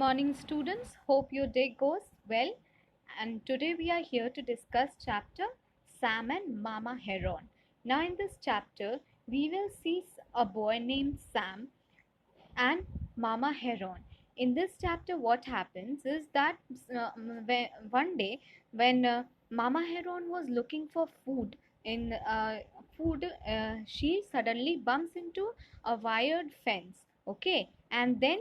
morning, students. Hope your day goes well. And today we are here to discuss chapter Sam and Mama Heron. Now, in this chapter, we will see a boy named Sam and Mama Heron. In this chapter, what happens is that one day when Mama Heron was looking for food she suddenly bumps into a wired fence. Okay, and then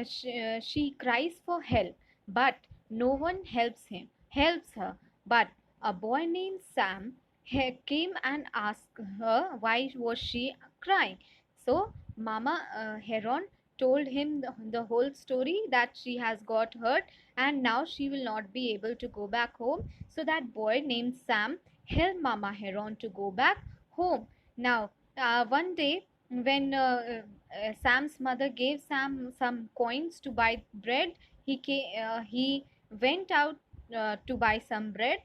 she cries for help, but no one helps her. But a boy named Sam came and asked her why was she crying. So Mama Heron told him the whole story, that she has got hurt and now she will not be able to go back home. So that boy named Sam helped Mama Heron to go back home. Now one day when Sam's mother gave Sam some coins to buy bread, he went out to buy some bread,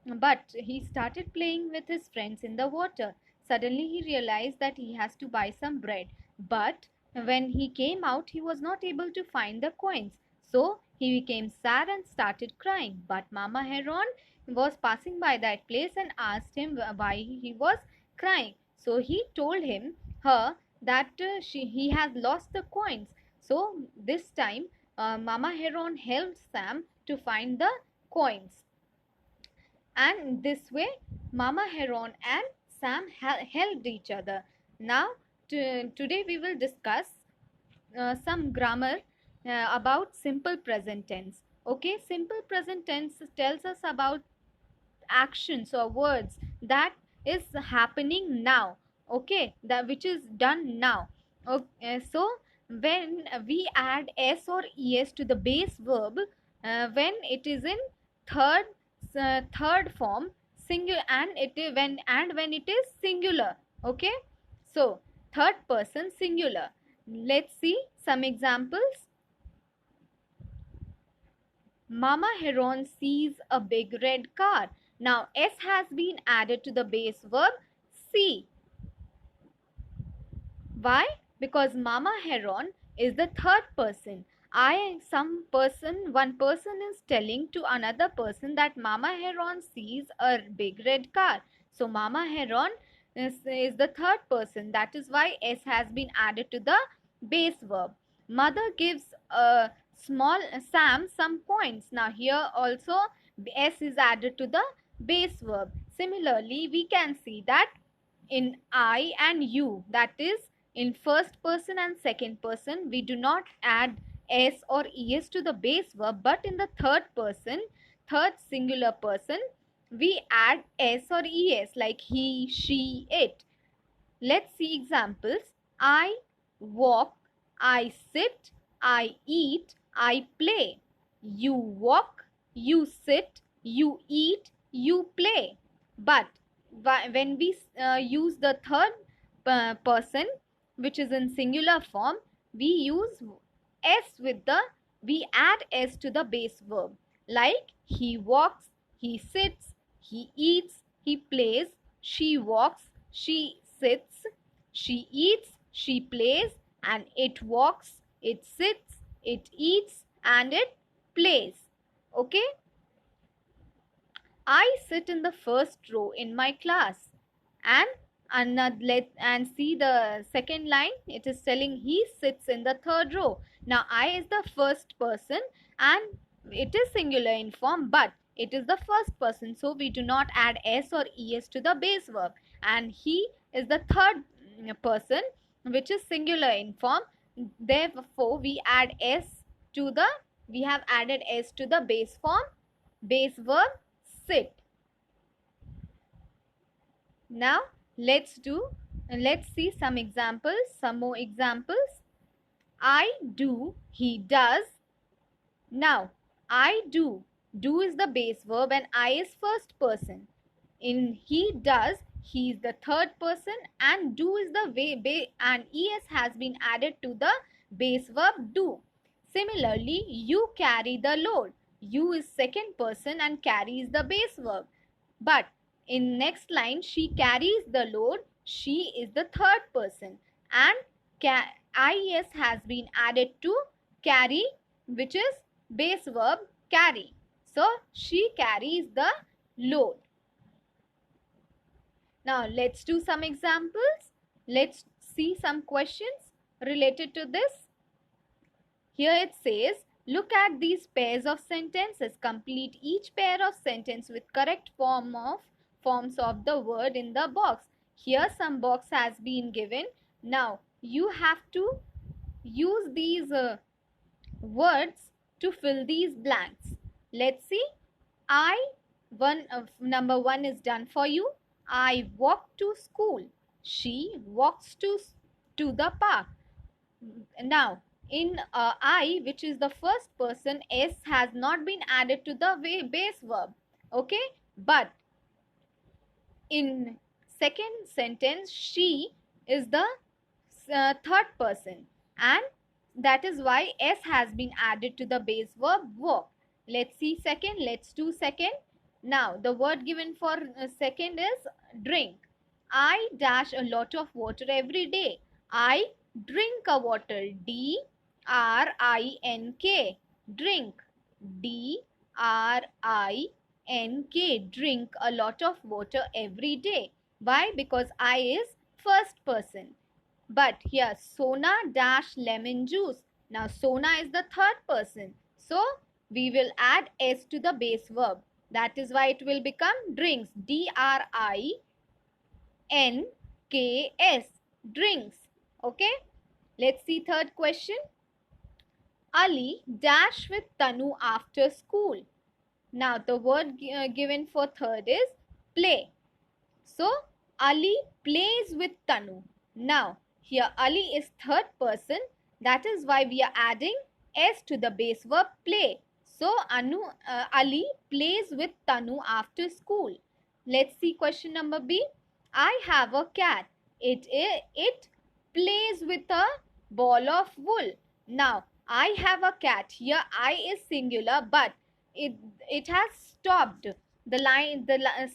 but he started playing with his friends in the water. Suddenly he realized that he has to buy some bread, but when he came out, he was not able to find the coins. So he became sad and started crying. But Mama Heron was passing by that place and asked him why he was crying. So he told her that he has lost the coins. So this time Mama Heron helped Sam to find the coins, and this way Mama Heron and Sam helped each other. Now today we will discuss some grammar about simple present tense. Okay, simple present tense tells us about actions or words that is happening now. Okay, that which is done now. Okay, so when we add s or es to the base verb, when it is in third third form singular, and when it is singular. Okay, so third person singular. Let's see some examples. Mama Heron sees a big red car. Now s has been added to the base verb see. Why? Because Mama Heron is the third person. One person is telling to another person that Mama Heron sees a big red car. So Mama Heron is the third person. That is why s has been added to the base verb. Mother gives small Sam some coins. Now here also s is added to the base verb. Similarly, we can see that in I and you, that is in first person and second person, we do not add s or es to the base verb, but in the third person, third singular person, we add s or es, like he, she, it. Let's see examples. I walk, I sit, I eat, I play. You walk, you sit, you eat, you play. But when we use the third person, which is in singular form, we add s to the base verb, like he walks, he sits, he eats, he plays, she walks, she sits, she eats, she plays, and it walks, it sits, it eats, and it plays. Okay, I sit in the first row in my class. And see the second line, it is telling he sits in the third row. Now I is the first person and it is singular in form, but it is the first person, so we do not add s or es to the base verb. And he is the third person, which is singular in form. Therefore we have added s to the base verb sit. Now let's see some more examples. I do, he does. Now I do is the base verb and I is first person. In he does, he is the third person, and do is the and es has been added to the base verb do. Similarly, you carry the load. You is second person and carry is the base verb. But in next line, she carries the load. She is the third person, and is has been added to carry which is base verb carry. So she carries the load. Now let's do some examples. Let's see some questions related to this. Here it says, look at these pairs of sentences. Complete each pair of sentence with correct forms of the word in the box. Here some box has been given. Now you have to use these words to fill these blanks. Let's see. Number 1 is done for you. I walk to school. She walks to the park. Now, in I, which is the first person, S has not been added to the base verb. Okay, but in second sentence, she is the third person, and that is why S has been added to the base verb walk. Let's see second. Let's do second. Now, the word given for second is drink. I dash a lot of water every day. I drink a water. D-R-I-N-K. Drink. D-R-I-N-K. Drink a lot of water every day. Why? Because I is first person. But here, Sona dash lemon juice. Now, Sona is the third person. So, we will add S to the base verb. That is why it will become drinks. D-R-I-N-K-S. Drinks. Okay. Let's see third question. Ali dash with Tanu after school. Now, the word given for third is play. So, Ali plays with Tanu. Now, here Ali is third person. That is why we are adding S to the base verb play. So, Ali plays with Tanu after school. Let's see question number B. I have a cat. It plays with a ball of wool. Now, I have a cat. Here, I is singular, but it has stopped. The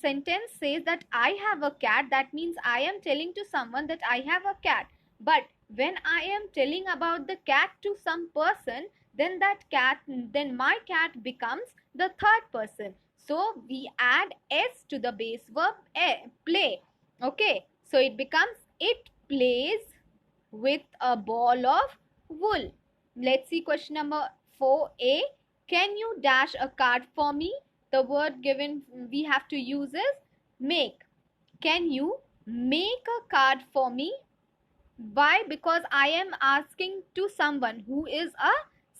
sentence says that I have a cat. That means I am telling to someone that I have a cat. But when I am telling about the cat to some person, then my cat becomes the third person. So we add S to the base verb play. Okay. So it becomes it plays with a ball of wool. Let's see question number 4a. Can you dash a card for me? The word given we have to use is make. Can you make a card for me? Why? Because I am asking to someone who is a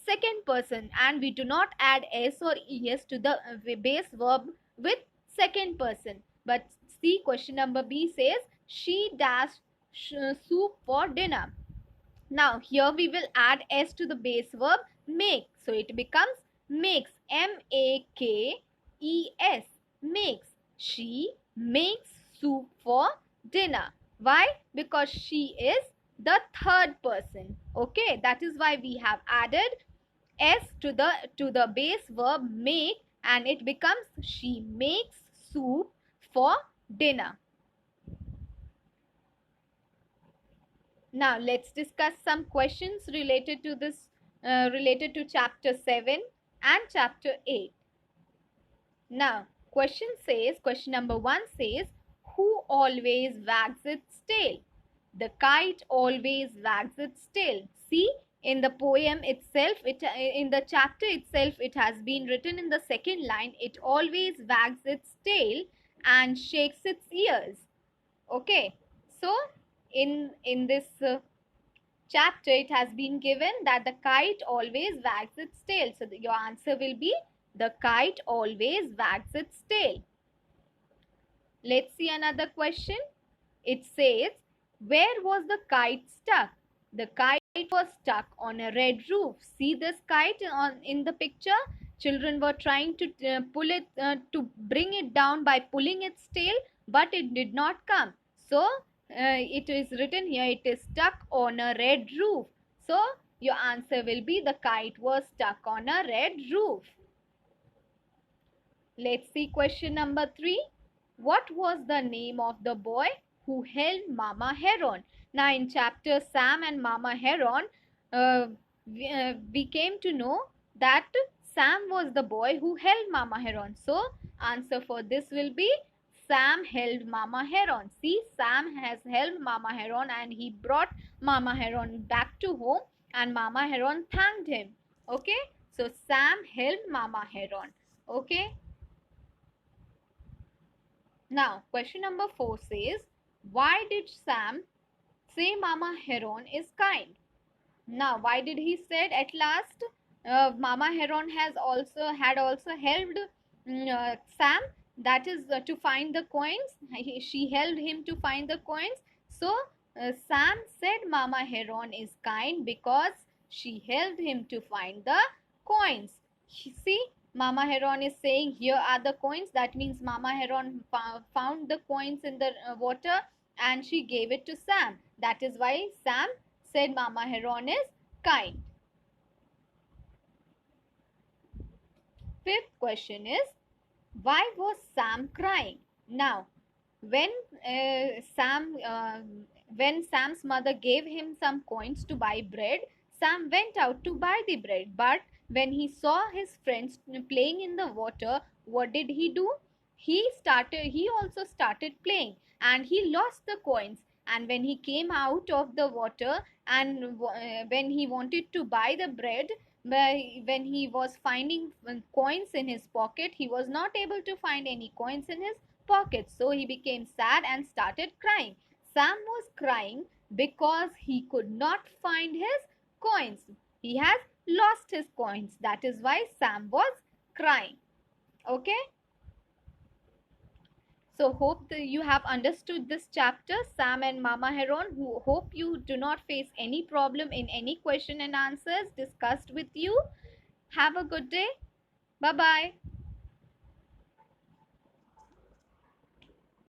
second person, and we do not add S or ES to the base verb with second person. But see, question number B says she dashed soup for dinner. Now here we will add S to the base verb make. So it becomes makes. M-A-K-E-S. Makes. She makes soup for dinner. Why? Because she is the third person. Okay, that is why we have added S to the base verb make, and it becomes she makes soup for dinner. Now let's discuss some questions related to this related to chapter 7 and chapter 8. Now question number 1 says, who always wags its tail? The kite always wags its tail. See, in the poem itself, in the chapter itself, it has been written in the second line, it always wags its tail and shakes its ears. Okay, so in this chapter, it has been given that the kite always wags its tail. So your answer will be the kite always wags its tail. Let's see another question. It says, where was the kite stuck? The kite was stuck on a red roof. See this kite in the picture? Children were trying to pull it to bring it down by pulling its tail, but it did not come. So it is written here, it is stuck on a red roof. So your answer will be the kite was stuck on a red roof. Let's see question number 3. What was the name of the boy who held Mama Heron? Now in chapter Sam and Mama Heron, we came to know that Sam was the boy who held Mama Heron. So answer for this will be Sam held Mama Heron. See, Sam has held Mama Heron and he brought Mama Heron back to home and Mama Heron thanked him. Okay, so Sam held Mama Heron. Okay, now question number 4 says, why did Sam say Mama Heron is kind? Now, why did he said at last Mama Heron had also helped Sam? That is to find the coins. She helped him to find the coins. So Sam said Mama Heron is kind because she helped him to find the coins. See, Mama Heron is saying here are the coins. That means Mama Heron found the coins in the water and she gave it to Sam. That is why Sam said Mama Heron is kind. Fifth question is, why was Sam crying? Now, when when Sam's mother gave him some coins to buy bread, Sam went out to buy the bread. But when he saw his friends playing in the water, what did he do? He also started playing and he lost the coins. And when he came out of the water and when he wanted to buy the bread, when he was finding coins in his pocket, he was not able to find any coins in his pocket. So he became sad and started crying. Sam was crying because he could not find his coins. He has lost his coins. That is why Sam was crying. Okay. So hope that you have understood this chapter, Sam and Mama Heron. Who hope you do not face any problem in any question and answers discussed with you. Have a good day. Bye bye.